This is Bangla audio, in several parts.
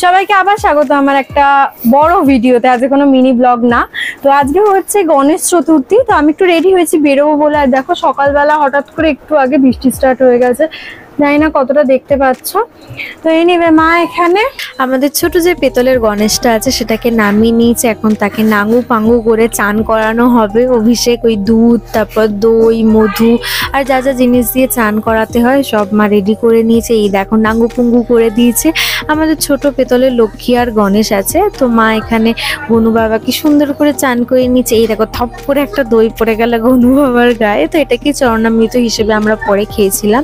সবাইকে আবার স্বাগত আমার একটা বড় ভিডিওতে। আজকে কোনো মিনি ব্লগ না, তো আজকে হচ্ছে গণেশ চতুর্থী। তো আমি একটু রেডি হয়েছি বেরোবো বলে। আর দেখো সকালবেলা হঠাৎ করে একটু আগে বৃষ্টি স্টার্ট হয়ে গেছে, জানি না কতটা দেখতে পাচ্ছ। তো এই নিবে মা এখানে আমাদের ছোট যে পেতলের গণেশটা আছে সেটাকে নামিয়ে নিয়েছে। এখন তাকে নাঙ্গু পাঙ্গু করে চান করানো হবে। অভিষেক, ওই দুধ, তারপর দই, মধু আর যা যা জিনিস দিয়ে চান করাতে হয় সব মা রেডি করে নিয়েছে। এই দেখো নাঙ্গু পুঙ্গু করে দিয়েছে। আমাদের ছোট পেতলের লক্ষ্মী আর গণেশ আছে। তো মা এখানে গনু বাবাকে সুন্দর করে চান করে নিয়েছে। এই দেখো থপ করে একটা দই পড়ে গেল গনু বাবার গায়ে। তো এটাকে চরণামৃত হিসেবে আমরা পরে খেয়েছিলাম।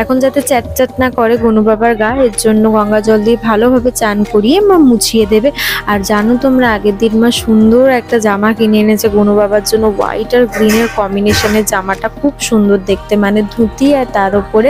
এখন যাতে চ্যাট চ্যাট না করে গনু বাবার গা, এর জন্য গঙ্গা জল দিয়ে ভালোভাবে চান করিয়ে মা মুছিয়ে দেবে। আর জানো তোমরা, আগের দিন মা সুন্দর একটা জামা কিনে এনেছে গনু বাবার জন্য। হোয়াইট আর গ্রিনের কম্বিনেশনের জামাটা খুব সুন্দর দেখতে, মানে ধুতি আর তার উপরে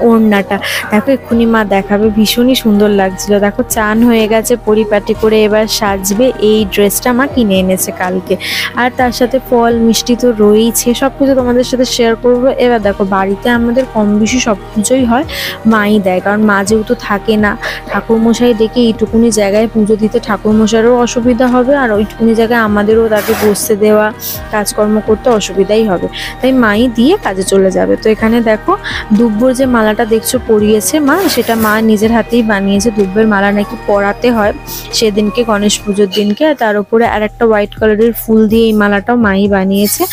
ওড়নাটা। দেখো এক্ষুনি মা দেখাবে, ভীষণই সুন্দর লাগছিল। দেখো চান হয়ে গেছে পরিপাটি করে, এবার সাজবে। এই ড্রেসটা মা কিনে এনেছে কালকে। আর তার সাথে ফল মিষ্টি তো রয়েছে, সব কিছু তোমাদের সাথে শেয়ার করবো। এবার দেখো বাড়িতে আমাদের কম বেশি সব কিছুই হয় মাই দেয়, কারণ মা যেহেতু থাকে না। ঠাকুরমশাই ডেকে এইটুকুনি জায়গায় পুজো দিতে ঠাকুরমশাইয়েরও অসুবিধা হবে, আর ওইটুকুনি জায়গায় আমাদেরও তাকে বসতে দেওয়া, কাজকর্ম করতে অসুবিধাই হবে। তাই মাই দিয়ে কাজে চলে যাবে। তো এখানে দেখো দুব্বর যে মালাটা দেখছো পরিয়েছে মা, সেটা মা নিজের হাতেই বানিয়েছে। দুব্বের মালা নাকি পরাতে হয় সেদিনকে, গণেশ পুজোর দিনকে। আর তার উপরে আর একটা হোয়াইট কালারের ফুল দিয়ে এই মালাটাও মাই বানিয়েছে।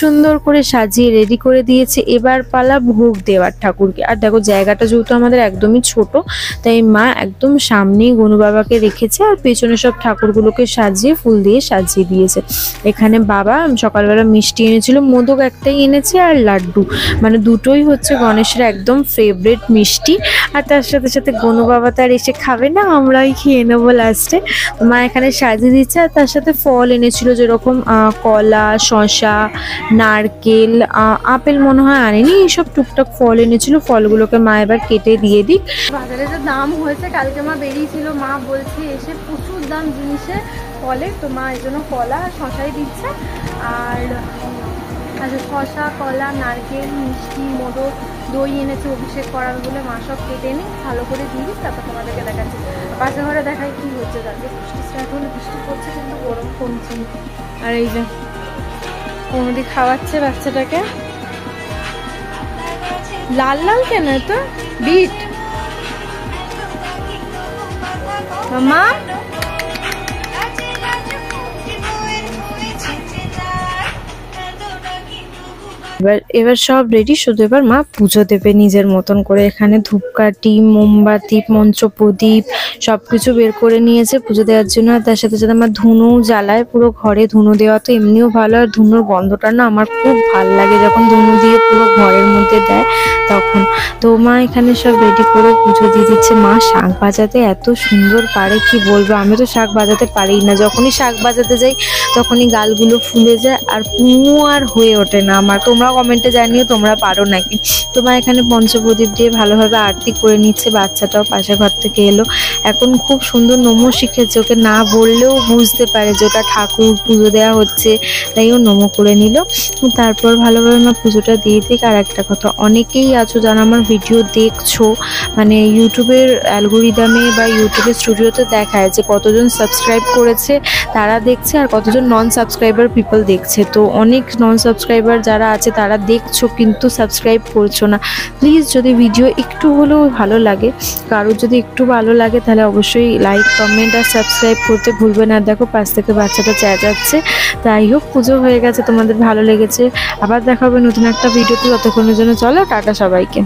সুন্দর করে সাজিয়ে রেডি করে দিয়েছে। এবার পালা ভোগ দেওয়ার ঠাকুরকে। আর দেখো জায়গাটা যেহেতু আমাদের একদমই ছোট, তাই মা একদম সামনেই গনু বাবাকে রেখেছে, আর পেছনে সব ঠাকুরগুলোকে সাজিয়ে ফুল দিয়ে সাজিয়ে দিয়েছে। এখানে বাবা সকালবেলা মিষ্টি এনেছিল, মোদক একটাই এনেছে আর লাড্ডু, মানে দুটোই হচ্ছে গণেশের একদম ফেভারিট মিষ্টি। আর তার সাথে সাথে গনু বাবা তার এসে খাবে না, আমরাই খেয়ে নেবো লাস্টে। মা এখানে সাজিয়ে দিচ্ছে। আর তার সাথে ফল এনেছিল, যেরকম কলা, শসা, নারকেল, আপেল মনে হয় আনেনি, এইসব টুকটাক ফল এনেছিল। ফলগুলোকে মা এবার কেটে দিয়ে দিক। বাজারে যে দাম হয়েছে, কালকে মা বেরিয়েছিল, মা বলছে এসে প্রচুর দাম জিনিসের, ফলের। তো মা এই জন্য কলা আর শসাই দিচ্ছে। আর আচ্ছা শসা, কলা, নারকেল, মিষ্টি, মোদক, দই এনেছে অভিষেক করার বলে। মা সব কেটে নিই, ভালো করে দিই, তারপর তোমাদেরকে দেখাচ্ছি। পাশে ঘরে দেখাই কি হচ্ছে। তারপরে বৃষ্টি স্টার্ট হলে, বৃষ্টি পড়ছে কিন্তু গরম কমছে। আর এই যে কোমদি খাওয়াচ্ছে বাচ্চাটাকে। লাল লাল কেন তো? বিট মা এবার সব রেডি, শুধু এবার মা পুজো দেবে নিজের মতন করে। এখানে ধূপকাঠি, মোমবাতি, মঞ্চপ্রদীপ সবকিছু বের করে নিয়েছে পুজো দেওয়ার জন্য। আর তার সাথে সাথে আমার ধুনো জ্বালায়, পুরো ঘরে ধুনো দেওয়া তো এমনিও ভালো। আর ধুনোর গন্ধটা না আমার খুব ভালো লাগে, যখন ধুনো দিয়ে পুরো ঘরের মধ্যে দেয় তখন। তো মা এখানে সব রেডি করে পুজো দিয়ে দিচ্ছে। মা শাঁখ বাজাতে এত সুন্দর পারে, কি বলবো। আমি তো শাঁখ বাজাতে পারি না, যখনই শাঁখ বাজাতে যাই তখনই গালগুলো ফুলে যায়, আর পুঙু আর হয়ে ওঠে না আমার। তোমরা কমেন্টে জানিও তোমরা পারো নাকি। তোমার এখানে পঞ্চপ্রদীপ দিয়ে ভালোভাবে আরতি করে নিচ্ছে। বাচ্চাটাও পাশের ঘর থেকে এলো, এখন খুব সুন্দর নমো শিখেছে। ওকে না বললেও বুঝতে পারে যে ওটা ঠাকুর পুজো দেওয়া হচ্ছে, তাই ও নমো করে নিল। তারপর ভালোভাবে মা পুজোটা দিয়ে দিক। আর একটা কথা, অনেকেই আছো যারা আমার ভিডিও দেখছো, মানে ইউটিউবের অ্যালগোরিদমে বা ইউটিউবের স্টুডিওতে দেখায় যে কতজন সাবস্ক্রাইব করেছে তারা দেখছে, আর কতজন নন সাবস্ক্রাইবার পিপল দেখছে। তো অনেক নন সাবস্ক্রাইবার যারা আছে তারা দেখছো কিন্তু সাবস্ক্রাইব করছো না। প্লিজ যদি ভিডিও একটু হলেও ভালো লাগে, কারোর যদি একটু ভালো লাগে, তাহলে অবশ্যই লাইক, কমেন্ট আর সাবস্ক্রাইব করতে ভুলবে না। দেখো পাশ থেকে বাচ্চাটা চেঁচাচ্ছে। তাই হোক, পুজো হয়ে গেছে, তোমাদের ভালো লেগেছে। আবার দেখা হবে নতুন একটা ভিডিওতে। ততক্ষণের জন্য চলো টাটা সবাইকে।